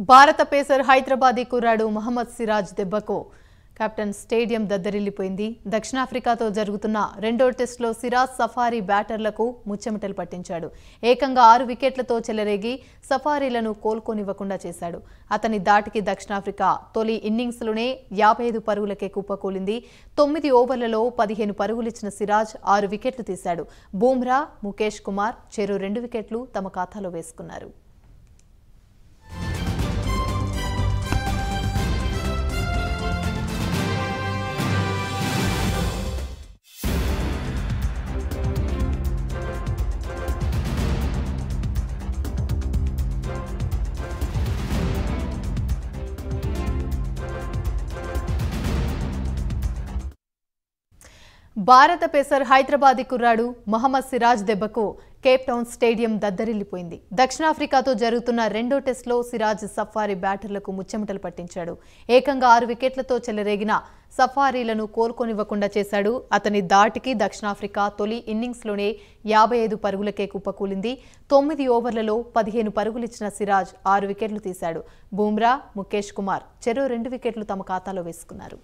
భారత పేసర్ హైదరాబాదీ కుర్రాడు మహమ్మద్ సిరాజ్ దెబ్బకు కెప్టెన్ స్టేడియం దద్దరిల్లిపోయింది. దక్షిణాఫ్రికాతో జరుగుతున్న రెండో టెస్టులో సిరాజ్ సఫారీ బ్యాటర్లకు ముచ్చెమటలు పట్టించాడు. ఏకంగా 6 వికెట్లతో చెలరేగి సఫారీలను కోలుకోనివ్వకుండా చేశాడు. అతని దాటికి దక్షిణాఫ్రికా తొలి ఇన్నింగ్స్లోనే 55 పరుగులకే కుప్పకూలింది. 9 ఓవర్లలో 15 పరుగులిచ్చిన సిరాజ్ 6 వికెట్లు తీశాడు. బూమ్రా, ముఖేష్ కుమార్ చెరో 2 వికెట్లు తమ ఖాతాలో వేసుకున్నారు. భారత పేసర్ హైదరాబాదీ కుర్రాడు మహమ్మద్ సిరాజ్ దెబ్బకు కేప్ టౌన్ స్టేడియం దద్దరిల్లిపోయింది. దక్షిణాఫ్రికాతో జరుగుతున్న రెండో టెస్టులో సిరాజ్ సఫారీ బ్యాటర్లకు ముచ్చెమటలు పట్టించాడు. ఏకంగా 6 వికెట్లతో చెలరేగిన సఫారీలను కోలుకోనివ్వకుండా చేశాడు. అతని దాటికి దక్షిణాఫ్రికా తొలి ఇన్నింగ్స్లోనే 55 పరుగులకే కుప్పకూలింది. 9 ఓవర్లలో 15 పరుగులిచ్చిన సిరాజ్ 6 వికెట్లు తీశాడు. బూమ్రా, ముఖేష్ కుమార్ చెరో 2 వికెట్లు తమ ఖాతాలో వేసుకున్నారు.